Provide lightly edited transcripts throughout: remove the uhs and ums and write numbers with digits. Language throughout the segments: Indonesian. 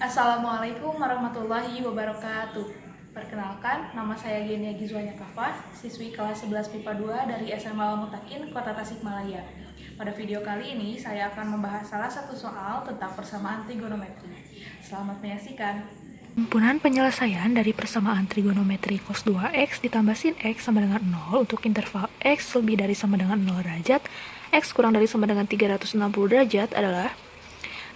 Assalamualaikum warahmatullahi wabarakatuh. Perkenalkan, nama saya Genia Gizwanya Kafah, siswi kelas 11 MIPA 2 dari SMA Al-Mutakin, Kota Tasikmalaya. Pada video kali ini, saya akan membahas salah satu soal tentang persamaan trigonometri. Selamat menyaksikan. Himpunan penyelesaian dari persamaan trigonometri cos 2x ditambah sin x sama dengan 0 untuk interval x lebih dari sama dengan 0 derajat, x kurang dari sama dengan 360 derajat adalah,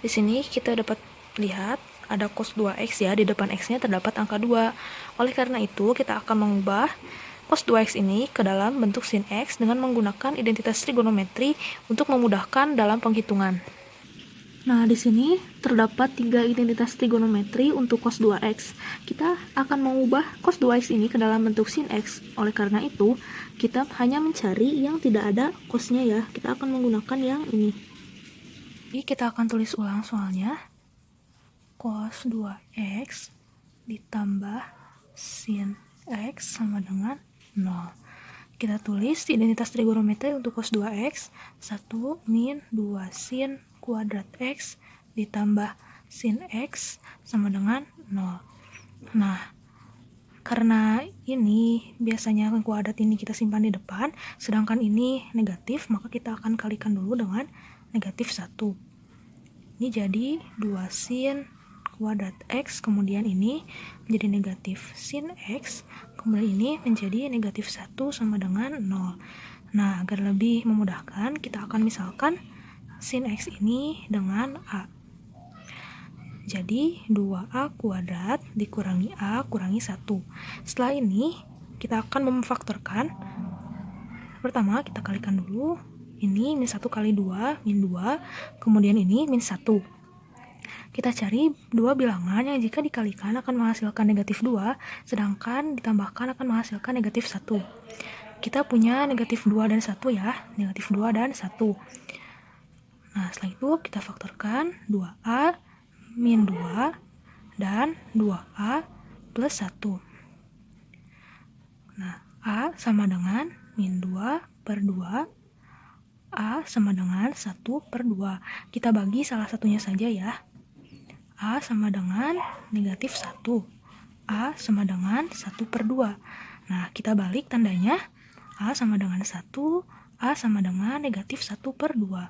di sini kita dapat lihat ada cos 2x ya, di depan x-nya terdapat angka 2. Oleh karena itu, kita akan mengubah cos 2x ini ke dalam bentuk sin x dengan menggunakan identitas trigonometri untuk memudahkan dalam penghitungan. Nah, di sini terdapat 3 identitas trigonometri untuk cos 2x. Kita akan mengubah cos 2x ini ke dalam bentuk sin x. Oleh karena itu, kita hanya mencari yang tidak ada cosnya ya. Kita akan menggunakan yang ini. Jadi, kita akan tulis ulang soalnya. Cos 2x ditambah sin x sama dengan 0. Kita tulis identitas trigonometri untuk cos 2x, 1 min 2 sin kuadrat x ditambah sin x sama dengan 0. Nah, karena ini biasanya kuadrat ini kita simpan di depan, sedangkan ini negatif, maka kita akan kalikan dulu dengan negatif 1. Ini jadi 2 sin kuadrat x, kemudian ini menjadi negatif sin x, kemudian ini menjadi negatif 1 sama dengan 0. Nah, agar lebih memudahkan, kita akan misalkan sin x ini dengan a. Jadi 2a kuadrat dikurangi a kurangi 1. Setelah ini kita akan memfaktorkan. Pertama kita kalikan dulu. Ini min 1 kali 2 min 2, kemudian ini min 1. Kita cari dua bilangan yang jika dikalikan akan menghasilkan negatif 2, sedangkan ditambahkan akan menghasilkan negatif 1. Kita punya negatif 2 dan 1 ya, negatif 2 dan 1. Nah, setelah itu kita faktorkan 2a min 2 dan 2a plus 1. Nah, a sama dengan min 2 per 2, a sama dengan 1 per 2. Kita bagi salah satunya saja ya. A sama dengan negatif 1. A sama dengan 1 per 2. Nah, kita balik tandanya. A sama dengan 1, A sama dengan negatif 1 per 2.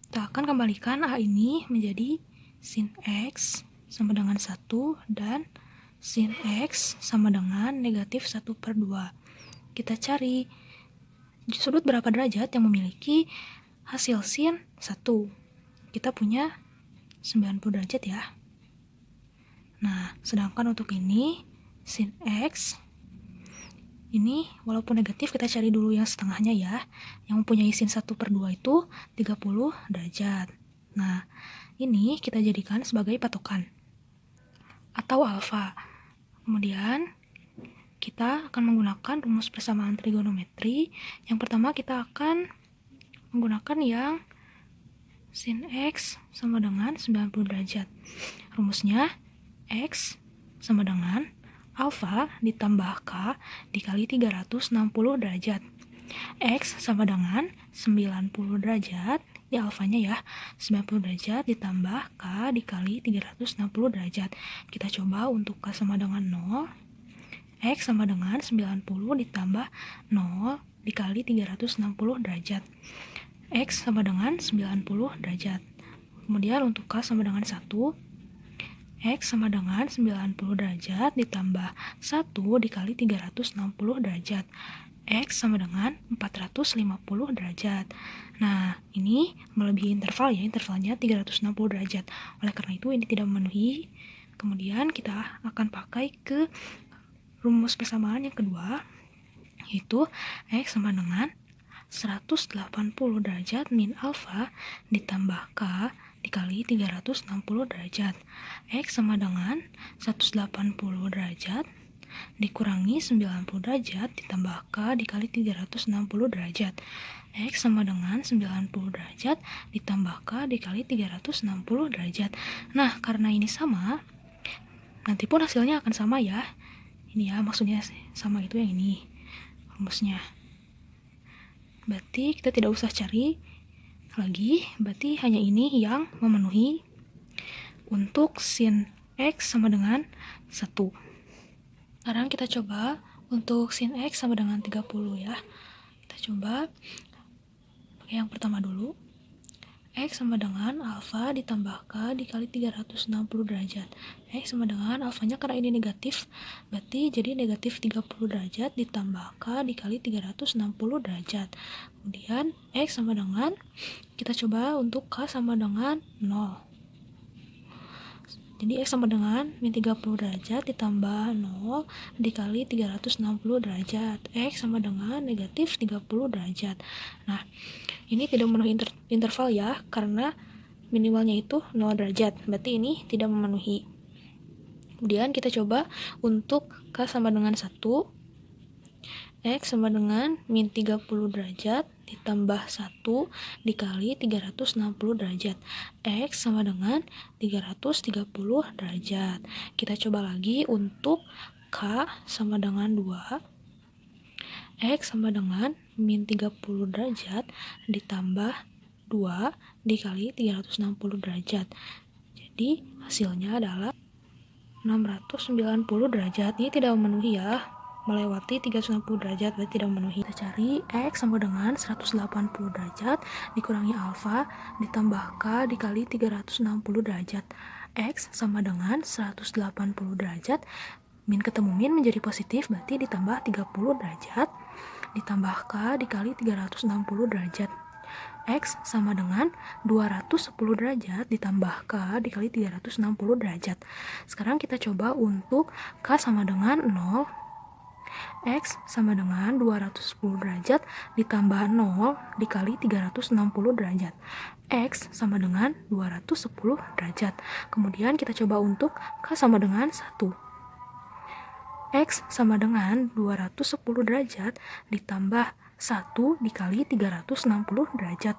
Kita akan kembalikan A ini menjadi sin X sama dengan 1 dan sin X sama dengan negatif 1 per 2. Kita cari sudut berapa derajat yang memiliki hasil sin 1. Kita punya 90 derajat ya. Nah, sedangkan untuk ini sin X ini walaupun negatif, kita cari dulu yang setengahnya ya. Yang mempunyai sin 1 per 2 itu 30 derajat. Nah, ini kita jadikan sebagai patokan atau alfa. Kemudian kita akan menggunakan rumus persamaan trigonometri. Yang pertama kita akan menggunakan yang sin X sama dengan 90 derajat. Rumusnya X sama dengan alfa ditambah K dikali 360 derajat. X sama dengan 90 derajat, di alfanya ya, 90 derajat ditambah K dikali 360 derajat. Kita coba untuk K sama dengan 0. X sama dengan 90 ditambah 0 dikali 360 derajat. X sama dengan 90 derajat. Kemudian untuk K sama dengan 1, X sama dengan 90 derajat ditambah 1 dikali 360 derajat. X sama dengan 450 derajat. Nah, ini melebihi interval ya, intervalnya 360 derajat. Oleh karena itu ini tidak memenuhi. Kemudian kita akan pakai ke rumus persamaan yang kedua, yaitu X sama dengan 180 derajat min alfa ditambah K dikali 360 derajat. X sama dengan 180 derajat dikurangi 90 derajat ditambah K dikali 360 derajat. X sama dengan 90 derajat ditambah K dikali 360 derajat. Nah, karena ini sama, nanti pun hasilnya akan sama ya. Ini ya, maksudnya sama itu yang ini rumusnya. Berarti kita tidak usah cari lagi, berarti hanya ini yang memenuhi. Untuk sin X sama dengan 1. Sekarang kita coba untuk sin X sama dengan 30 ya. Kita coba pakai yang pertama dulu. X sama dengan alfa ditambah K dikali 360 derajat. X sama dengan alfanya karena ini negatif, berarti jadi negatif 30 derajat ditambah K dikali 360 derajat. Kemudian X sama dengan, kita coba untuk K sama dengan 0. Jadi X sama dengan min 30 derajat ditambah 0 dikali 360 derajat. X sama dengan negatif 30 derajat. Nah, ini tidak memenuhi interval ya, karena minimalnya itu 0 derajat. Berarti ini tidak memenuhi. Kemudian kita coba untuk K sama dengan 1. X sama dengan min 30 derajat ditambah 1 dikali 360 derajat. X sama dengan 330 derajat. Kita coba lagi untuk K sama dengan 2. X sama dengan min 30 derajat ditambah 2 dikali 360 derajat. Jadi hasilnya adalah 690 derajat. Ini tidak memenuhi ya, melewati 360 derajat berarti tidak memenuhi. Kita cari X sama dengan 180 derajat dikurangi alfa ditambah K dikali 360 derajat. X sama dengan 180 derajat, min ketemu min menjadi positif, berarti ditambah 30 derajat ditambah K dikali 360 derajat. X sama dengan 210 derajat ditambah K dikali 360 derajat. Sekarang kita coba untuk K sama dengan 0. X sama dengan 210 derajat ditambah 0 dikali 360 derajat. X sama dengan 210 derajat. Kemudian kita coba untuk K sama dengan 1. X sama dengan 210 derajat ditambah 1 dikali 360 derajat.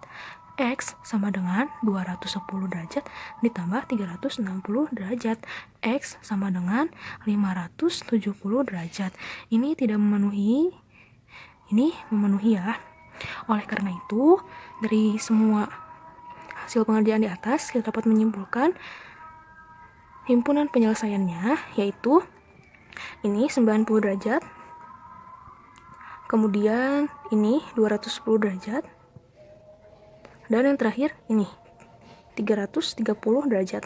X sama dengan 210 derajat ditambah 360 derajat. X sama dengan 570 derajat. Ini tidak memenuhi, ini memenuhi ya. Oleh karena itu, dari semua hasil pengerjaan di atas, kita dapat menyimpulkan himpunan penyelesaiannya, yaitu ini 90 derajat, kemudian ini 210 derajat, dan yang terakhir ini 330 derajat.